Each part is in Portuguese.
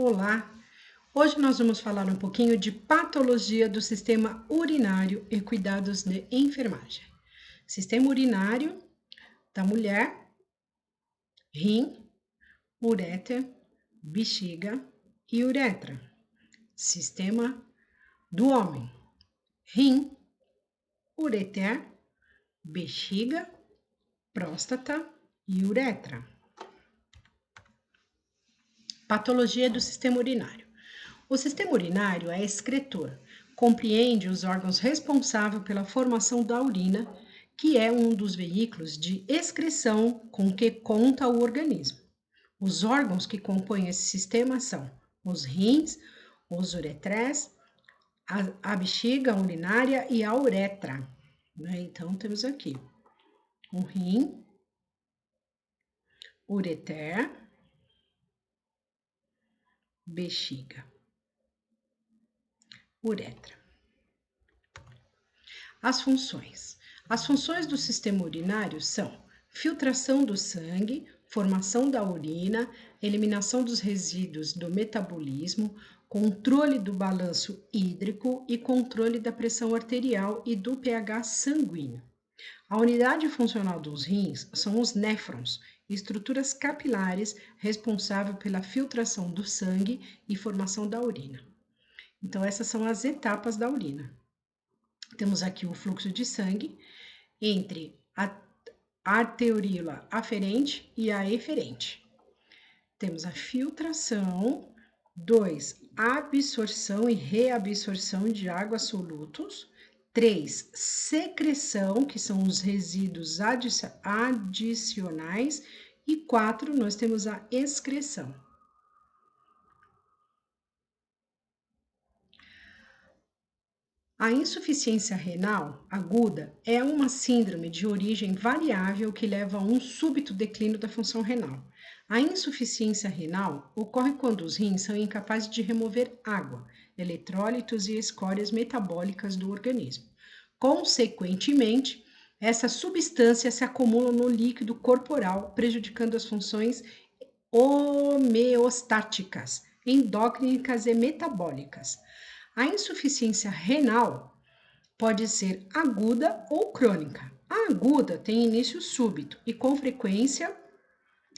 Olá! Hoje nós vamos falar um pouquinho de patologia do sistema urinário e cuidados de enfermagem. Sistema urinário da mulher, rim, ureter, bexiga e uretra. Sistema do homem, rim, ureter, bexiga, próstata e uretra. Patologia do sistema urinário. O sistema urinário é excretor, compreende os órgãos responsáveis pela formação da urina, que é um dos veículos de excreção com que conta o organismo. Os órgãos que compõem esse sistema são os rins, os uretres, a bexiga urinária e a uretra. Então, temos aqui o rim, ureter, bexiga, uretra. As funções. As funções do sistema urinário são filtração do sangue, formação da urina, eliminação dos resíduos do metabolismo, controle do balanço hídrico e controle da pressão arterial e do pH sanguíneo. A unidade funcional dos rins são os néfrons, estruturas capilares responsáveis pela filtração do sangue e formação da urina. Então, essas são as etapas da urina. Temos aqui o fluxo de sangue entre a arteríola aferente e a eferente. Temos a filtração, 2, absorção e reabsorção de águas solutos, 3, secreção, que são os resíduos adicionais, e 4, nós temos a excreção. A insuficiência renal aguda é uma síndrome de origem variável que leva a um súbito declínio da função renal. A insuficiência renal ocorre quando os rins são incapazes de remover água, eletrólitos e escórias metabólicas do organismo. Consequentemente, essas substâncias se acumulam no líquido corporal, prejudicando as funções homeostáticas, endócrinas e metabólicas. A insuficiência renal pode ser aguda ou crônica. A aguda tem início súbito e, com frequência,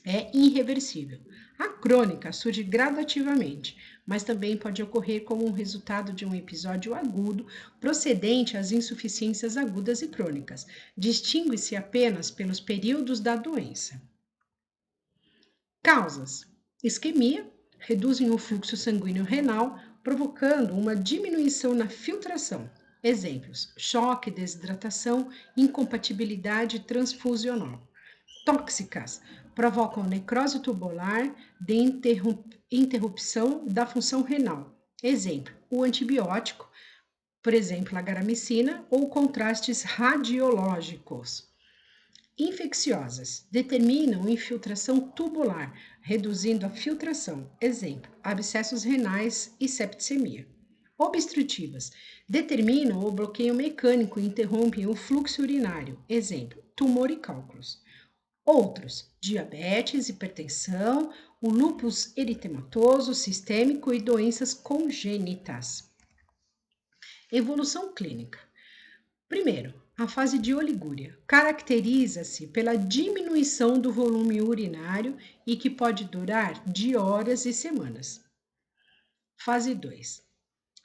é irreversível. A crônica surge gradativamente, mas também pode ocorrer como um resultado de um episódio agudo procedente às insuficiências agudas e crônicas. Distingue-se apenas pelos períodos da doença. Causas: isquemia, reduzem o fluxo sanguíneo renal, provocando uma diminuição na filtração. Exemplos: choque, desidratação, incompatibilidade transfusional. Tóxicas: provocam necrose tubular de interrupção da função renal. Exemplo: o antibiótico, por exemplo, a garamicina, ou contrastes radiológicos. Infecciosas: determinam infiltração tubular, reduzindo a filtração. Exemplo: abscessos renais e septicemia. Obstrutivas: determinam o bloqueio mecânico e interrompem o fluxo urinário. Exemplo: tumor e cálculos. Outros: diabetes, hipertensão, o lúpus eritematoso sistêmico e doenças congênitas. Evolução clínica. Primeiro, a fase de oligúria caracteriza-se pela diminuição do volume urinário e que pode durar de horas e semanas. Fase 2,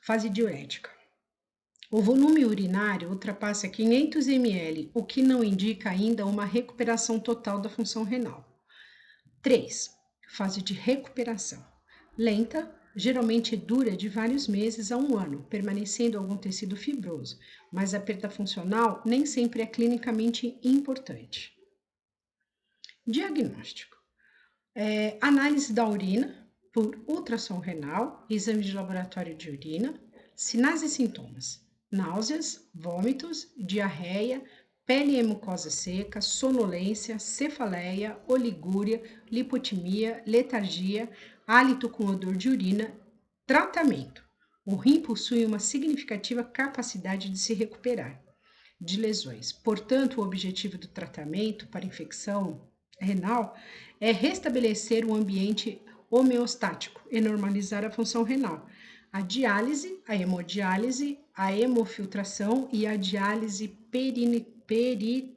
fase diurética. O volume urinário ultrapassa 500 ml, o que não indica ainda uma recuperação total da função renal. 3, fase de recuperação. Lenta, geralmente dura de vários meses a um ano, permanecendo algum tecido fibroso, mas a perda funcional nem sempre é clinicamente importante. Diagnóstico: análise da urina por ultrassom renal, exame de laboratório de urina, sinais e sintomas: náuseas, vômitos, diarreia, pele e mucosa seca, sonolência, cefaleia, oligúria, lipotimia, letargia, hálito com odor de urina. Tratamento: o rim possui uma significativa capacidade de se recuperar de lesões. Portanto, o objetivo do tratamento para infecção renal é restabelecer o ambiente homeostático e normalizar a função renal. A diálise, a hemodiálise, a hemofiltração e a diálise peritoneal.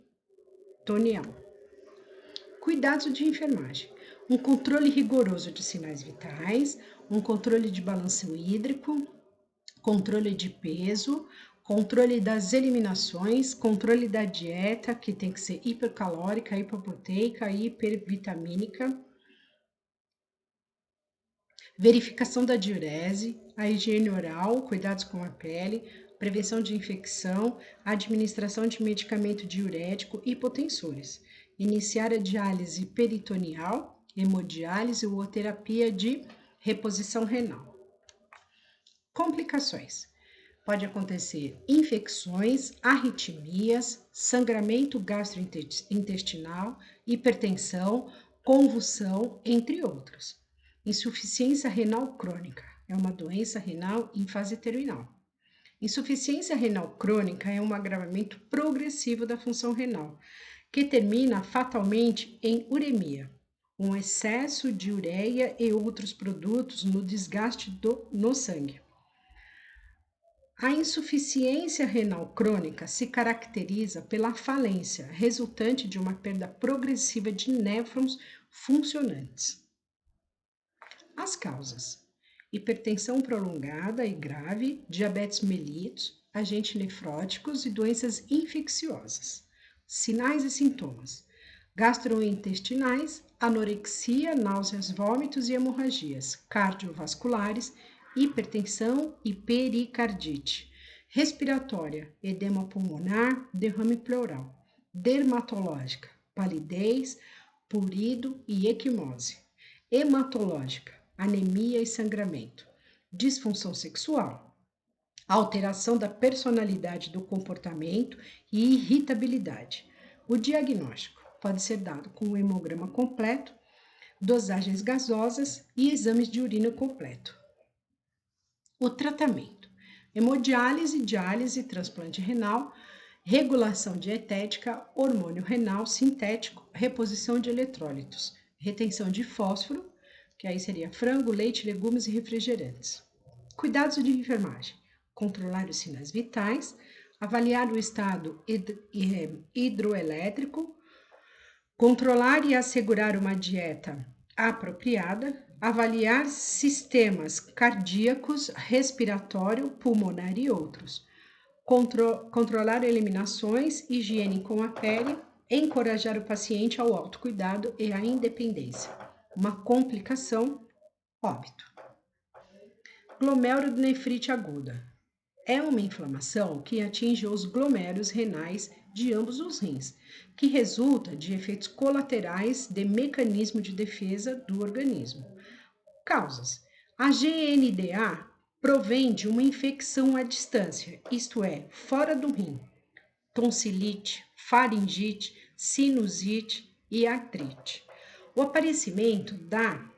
Cuidados de enfermagem. Um controle rigoroso de sinais vitais, um controle de balanço hídrico, controle de peso, controle das eliminações, controle da dieta, que tem que ser hipercalórica, hipoproteica, hipervitamínica, verificação da diurese, a higiene oral, cuidados com a pele, prevenção de infecção, administração de medicamento diurético e hipotensores, iniciar a diálise peritoneal, hemodiálise ou terapia de reposição renal. Complicações. Pode acontecer infecções, arritmias, sangramento gastrointestinal, hipertensão, convulsão, entre outros. Insuficiência renal crônica é uma doença renal em fase terminal. Insuficiência renal crônica é um agravamento progressivo da função renal, que termina fatalmente em uremia, um excesso de ureia e outros produtos no desgaste no sangue. A insuficiência renal crônica se caracteriza pela falência resultante de uma perda progressiva de néfrons funcionantes. As causas: hipertensão prolongada e grave, diabetes mellitus, agentes nefróticos e doenças infecciosas. Sinais e sintomas: gastrointestinais, anorexia, náuseas, vômitos e hemorragias, cardiovasculares, hipertensão e pericardite, respiratória, edema pulmonar, derrame pleural, dermatológica, palidez, purido e equimose, hematológica, anemia e sangramento, disfunção sexual, alteração da personalidade do comportamento e irritabilidade. O diagnóstico pode ser dado com um hemograma completo, dosagens gasosas e exames de urina completo. O tratamento: hemodiálise, diálise, transplante renal, regulação dietética, hormônio renal sintético, reposição de eletrólitos, retenção de fósforo, que aí seria frango, leite, legumes e refrigerantes. Cuidados de enfermagem: controlar os sinais vitais, avaliar o estado hidroelétrico, controlar e assegurar uma dieta apropriada, avaliar sistemas cardíacos, respiratório, pulmonar e outros, controlar eliminações, higiene com a pele, encorajar o paciente ao autocuidado e à independência. Uma complicação: óbito. Glomerulonefrite aguda é uma inflamação que atinge os glomérulos renais de ambos os rins, que resulta de efeitos colaterais de mecanismo de defesa do organismo. Causas: a GNDA provém de uma infecção à distância, isto é, fora do rim, tonsilite, faringite, sinusite e artrite. O aparecimento dá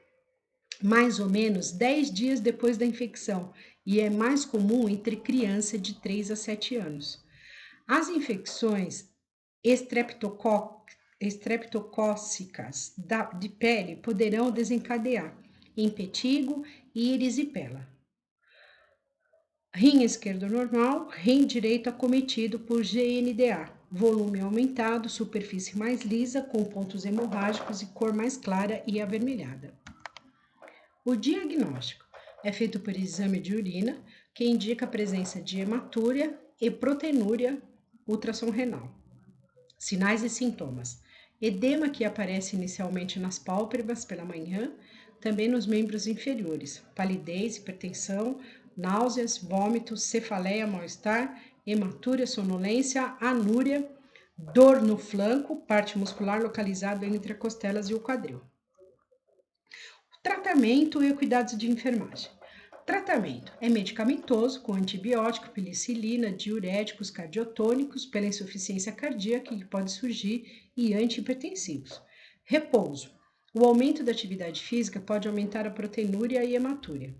mais ou menos 10 dias depois da infecção e é mais comum entre crianças de 3 a 7 anos. As infecções estreptocócicas de pele poderão desencadear impetigo e erisipela. Rim esquerdo normal, rim direito acometido por GNDA, volume aumentado, superfície mais lisa, com pontos hemorrágicos e cor mais clara e avermelhada. O diagnóstico é feito por exame de urina, que indica a presença de hematúria e proteinúria, ultrassom renal. Sinais e sintomas: edema que aparece inicialmente nas pálpebras pela manhã, também nos membros inferiores, palidez, hipertensão, náuseas, vômitos, cefaleia, mal-estar, hematúria, sonolência, anúria, dor no flanco, parte muscular localizada entre as costelas e o quadril. Tratamento e cuidados de enfermagem. Tratamento é medicamentoso com antibiótico, penicilina, diuréticos, cardiotônicos pela insuficiência cardíaca que pode surgir e antihipertensivos. Repouso. O aumento da atividade física pode aumentar a proteinúria e hematúria.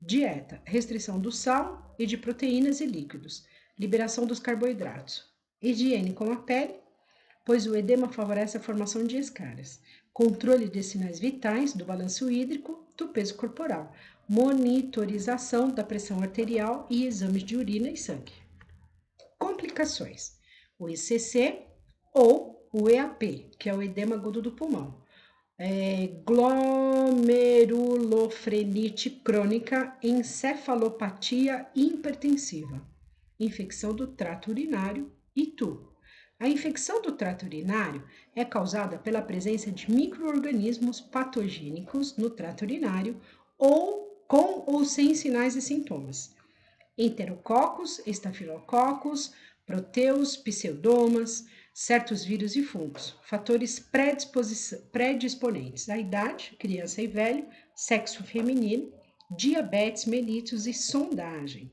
Dieta: restrição do sal e de proteínas e líquidos, liberação dos carboidratos. Higiene com a pele, pois o edema favorece a formação de escaras. controle de sinais vitais, do balanço hídrico, do peso corporal, monitorização da pressão arterial e exames de urina e sangue. Complicações: o ECC ou o EAP, que é o edema agudo do pulmão. Glomerulofrenite crônica, encefalopatia hipertensiva, infecção do trato urinário e TU. A infecção do trato urinário é causada pela presença de micro-organismos patogênicos no trato urinário ou com ou sem sinais e sintomas. Enterococos, estafilococos, proteus, pseudomas, certos vírus e fungos. Fatores predisponentes: a idade, criança e velho, sexo feminino, diabetes mellitus e sondagem.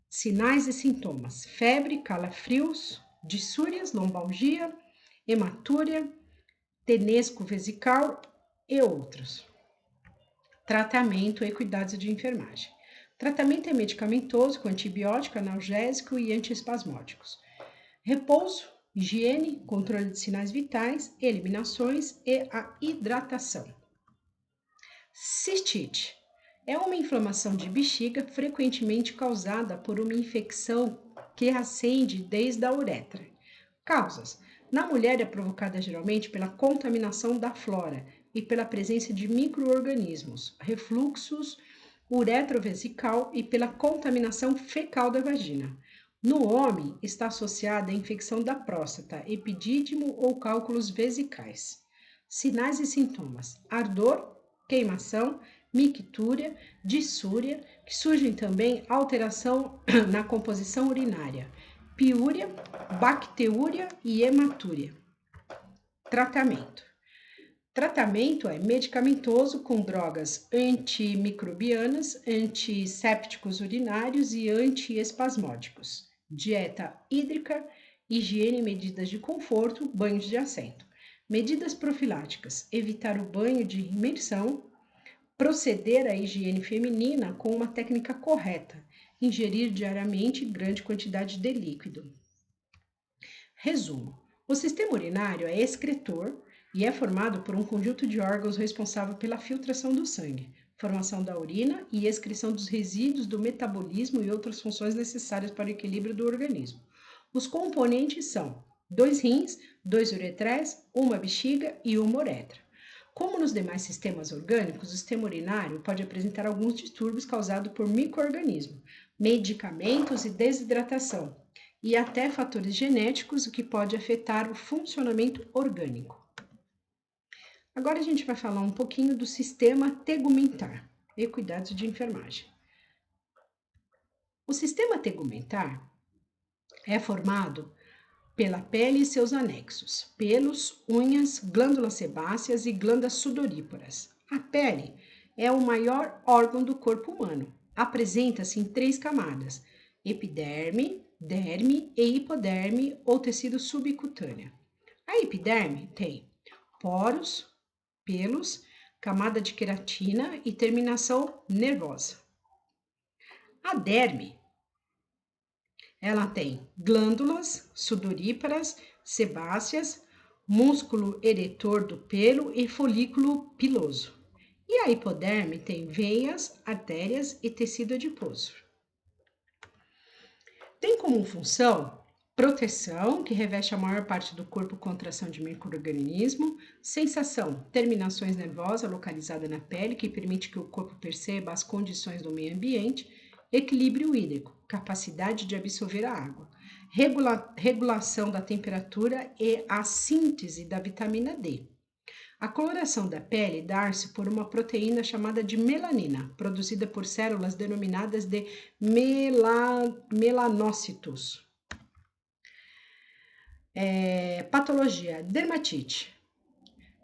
Sinais e sintomas: febre, calafrios, dissúrias, lombalgia, hematúria, tenesco vesical e outros. Tratamento e cuidados de enfermagem. Tratamento é medicamentoso com antibiótico, analgésico e antiespasmódicos. Repouso, higiene, controle de sinais vitais, eliminações e a hidratação. Cistite é uma inflamação de bexiga frequentemente causada por uma infecção que ascende desde a uretra. Causas: na mulher é provocada geralmente pela contaminação da flora e pela presença de micro-organismos, refluxos uretrovesical e pela contaminação fecal da vagina. No homem, está associada à infecção da próstata, epidídimo ou cálculos vesicais. Sinais e sintomas: ardor, queimação, mictúria, dissúria, que surgem também alteração na composição urinária, piúria, bacteúria e hematúria. Tratamento. Tratamento é medicamentoso com drogas antimicrobianas, antissépticos urinários e antiespasmódicos. Dieta hídrica, higiene e medidas de conforto, banhos de assento. Medidas profiláticas: evitar o banho de imersão, proceder à higiene feminina com uma técnica correta, ingerir diariamente grande quantidade de líquido. Resumo: o sistema urinário é excretor e é formado por um conjunto de órgãos responsável pela filtração do sangue, formação da urina e excreção dos resíduos do metabolismo e outras funções necessárias para o equilíbrio do organismo. Os componentes são 2 rins, 2 uretrais, uma bexiga e uma uretra. Como nos demais sistemas orgânicos, o sistema urinário pode apresentar alguns distúrbios causados por micro-organismos, medicamentos e desidratação, e até fatores genéticos, o que pode afetar o funcionamento orgânico. Agora a gente vai falar um pouquinho do sistema tegumentar e cuidados de enfermagem. O sistema tegumentar é formado pela pele e seus anexos, pelos, unhas, glândulas sebáceas e glândulas sudoríparas. A pele é o maior órgão do corpo humano. Apresenta-se em 3 camadas: epiderme, derme e hipoderme ou tecido subcutâneo. A epiderme tem poros, pelos, camada de queratina e terminação nervosa. A derme, ela tem glândulas sudoríparas, sebáceas, músculo eretor do pelo e folículo piloso. E a hipoderme tem veias, artérias e tecido adiposo. Tem como função proteção, que reveste a maior parte do corpo contra a ação de micro-organismo, sensação, terminações nervosas localizadas na pele, que permite que o corpo perceba as condições do meio ambiente, equilíbrio hídrico, capacidade de absorver a água, regulação da temperatura e a síntese da vitamina D. A coloração da pele dá-se por uma proteína chamada de melanina, produzida por células denominadas de melanócitos. Patologia: dermatite.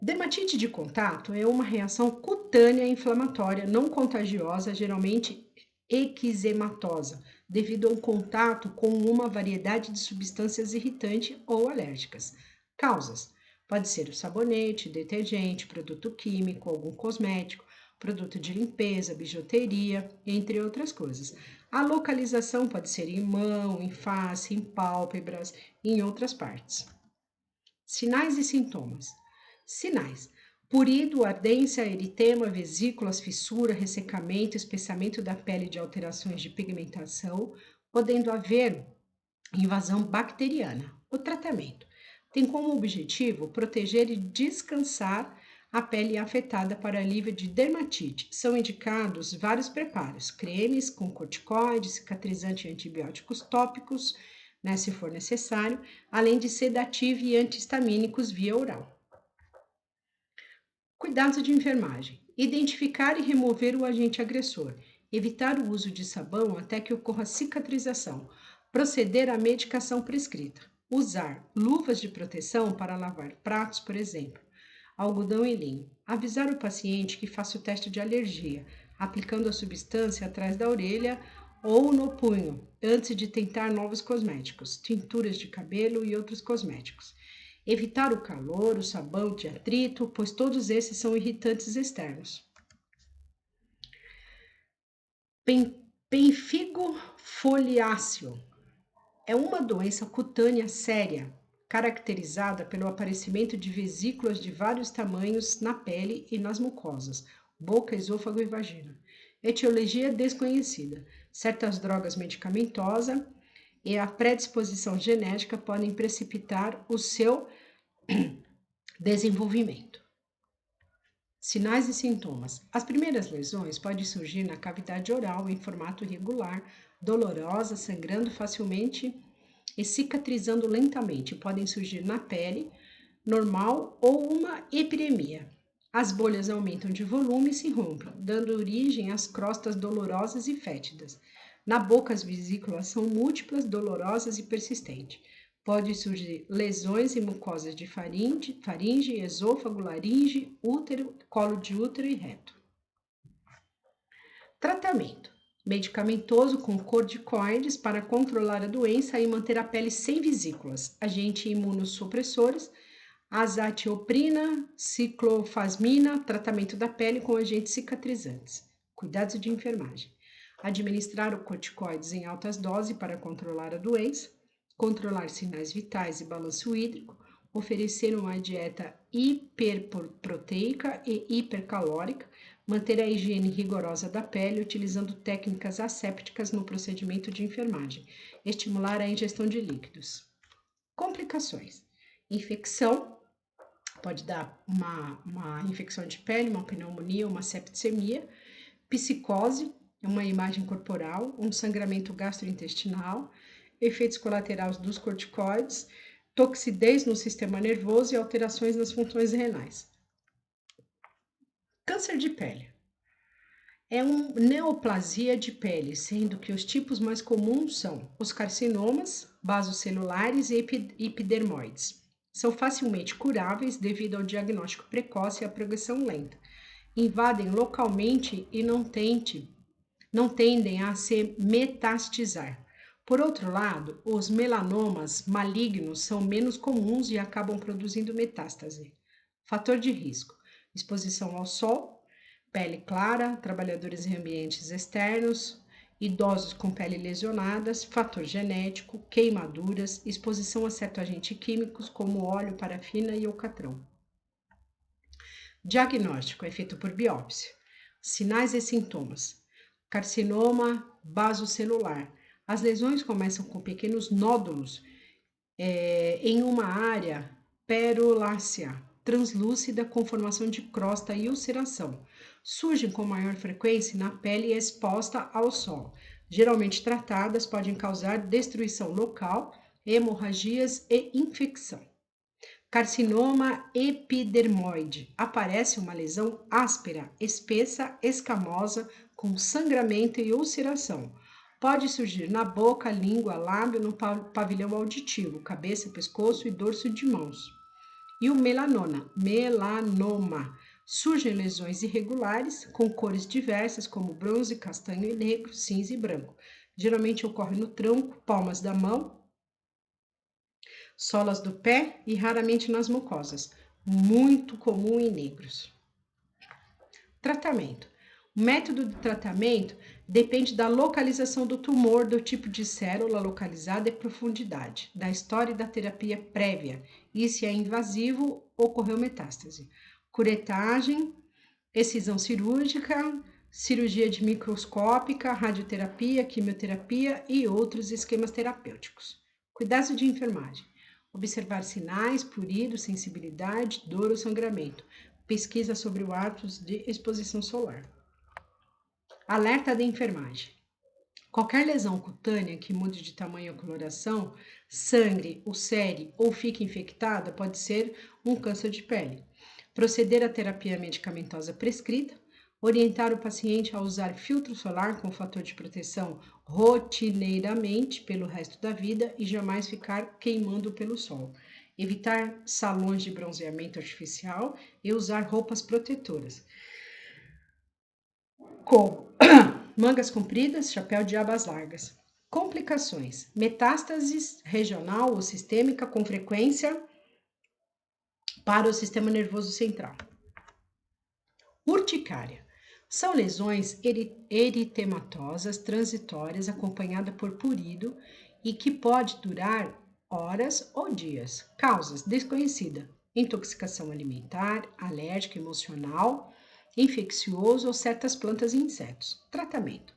Dermatite de contato é uma reação cutânea inflamatória não contagiosa, geralmente eczematosa, devido ao contato com uma variedade de substâncias irritantes ou alérgicas. Causas: pode ser o sabonete, detergente, produto químico, algum cosmético, produto de limpeza, bijuteria, entre outras coisas. A localização pode ser em mão, em face, em pálpebras e em outras partes. Sinais e sintomas. Sinais: Purido, ardência, eritema, vesículas, fissura, ressecamento, espessamento da pele de alterações de pigmentação, podendo haver invasão bacteriana. O tratamento tem como objetivo proteger e descansar a pele afetada para alívio de dermatite. São indicados vários preparos, cremes com corticoides, cicatrizante e antibióticos tópicos, né, se for necessário, além de sedativo e antihistamínicos via oral. Cuidados de enfermagem. Identificar e remover o agente agressor. Evitar o uso de sabão até que ocorra cicatrização. Proceder à medicação prescrita. Usar luvas de proteção para lavar pratos, por exemplo. Algodão e linho. Avisar o paciente que faça o teste de alergia, aplicando a substância atrás da orelha ou no punho, antes de tentar novos cosméticos, tinturas de cabelo e outros cosméticos. Evitar o calor, o sabão de atrito, pois todos esses são irritantes externos. Pemphigo foliáceo é uma doença cutânea séria, caracterizada pelo aparecimento de vesículas de vários tamanhos na pele e nas mucosas, boca, esôfago e vagina. Etiologia desconhecida. Certas drogas medicamentosas e a predisposição genética podem precipitar o seu desenvolvimento. Sinais e sintomas. As primeiras lesões podem surgir na cavidade oral em formato irregular, dolorosa, sangrando facilmente e cicatrizando lentamente. Podem surgir na pele normal ou uma epidemia. As bolhas aumentam de volume e se rompem, dando origem às crostas dolorosas e fétidas. Na boca, as vesículas são múltiplas, dolorosas e persistentes. Pode surgir lesões em mucosas de faringe, esôfago, laringe, útero, colo de útero e reto. Tratamento. Medicamentoso com corticoides para controlar a doença e manter a pele sem vesículas. Agente imunossupressores, azatioprina, ciclofasmina, tratamento da pele com agentes cicatrizantes. Cuidados de enfermagem. Administrar o corticoides em altas doses para controlar a doença, controlar sinais vitais e balanço hídrico, oferecer uma dieta hiperproteica e hipercalórica, manter a higiene rigorosa da pele utilizando técnicas assépticas no procedimento de enfermagem, estimular a ingestão de líquidos. Complicações. Infecção, pode dar uma infecção de pele, uma pneumonia, uma septicemia, psicose, uma imagem corporal, um sangramento gastrointestinal, efeitos colaterais dos corticoides, toxidez no sistema nervoso e alterações nas funções renais. Câncer de pele. É uma neoplasia de pele, sendo que os tipos mais comuns são os carcinomas, basocelulares e epidermoides. São facilmente curáveis devido ao diagnóstico precoce e à progressão lenta. Invadem localmente e não tendem a se metastizar. Por outro lado, os melanomas malignos são menos comuns e acabam produzindo metástase. Fator de risco: exposição ao sol, pele clara, trabalhadores em ambientes externos, idosos com pele lesionadas, fator genético, queimaduras, exposição a certos agentes químicos como óleo, parafina e alcatrão. Diagnóstico é feito por biópsia. Sinais e sintomas: carcinoma basocelular. As lesões começam com pequenos nódulos em uma área perolácea, translúcida, com formação de crosta e ulceração. Surgem com maior frequência na pele exposta ao sol. Geralmente tratadas, podem causar destruição local, hemorragias e infecção. Carcinoma epidermoide. Aparece uma lesão áspera, espessa, escamosa, com sangramento e ulceração. Pode surgir na boca, língua, lábio, no pavilhão auditivo, cabeça, pescoço e dorso de mãos. E o melanoma. Surgem lesões irregulares, com cores diversas, como bronze, castanho e negro, cinza e branco. Geralmente ocorre no tronco, palmas da mão, solas do pé e raramente nas mucosas. Muito comum em negros. Tratamento. O método de tratamento depende da localização do tumor, do tipo de célula localizada e profundidade, da história e da terapia prévia, e se é invasivo, ocorreu metástase. curetagem, excisão cirúrgica, cirurgia de microscópica, radioterapia, quimioterapia e outros esquemas terapêuticos. Cuidados de enfermagem. Observar sinais, prurido, sensibilidade, dor ou sangramento. Pesquisa sobre o atos de exposição solar. Alerta da enfermagem. Qualquer lesão cutânea que mude de tamanho ou coloração, sangre, ulcere ou fique infectada pode ser um câncer de pele. Proceder à terapia medicamentosa prescrita, orientar o paciente a usar filtro solar com fator de proteção rotineiramente pelo resto da vida e jamais ficar queimando pelo sol. Evitar salões de bronzeamento artificial e usar roupas protetoras, como mangas compridas, chapéu de abas largas. Complicações: metástases regional ou sistêmica com frequência para o sistema nervoso central. Urticária. São lesões eritematosas transitórias acompanhadas por prurido e que pode durar horas ou dias. Causas: desconhecida. Intoxicação alimentar, alérgica, emocional, infeccioso ou certas plantas e insetos. Tratamento: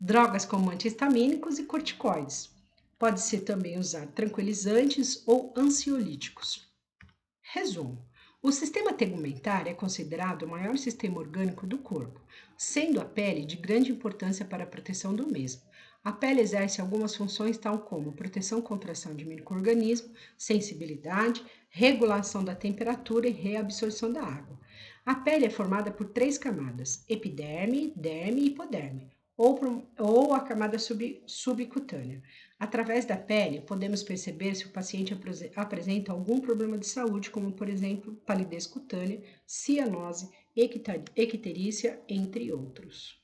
drogas como antihistamínicos e corticoides. Pode-se também usar tranquilizantes ou ansiolíticos. Resumo: o sistema tegumentar é considerado o maior sistema orgânico do corpo, sendo a pele de grande importância para a proteção do mesmo. A pele exerce algumas funções, tal como proteção contra ação de micro-organismos, sensibilidade, regulação da temperatura e reabsorção da água. A pele é formada por 3 camadas: epiderme, derme e hipoderme, ou a camada subcutânea. Através da pele, podemos perceber se o paciente apresenta algum problema de saúde, como, por exemplo, palidez cutânea, cianose, icterícia, entre outros.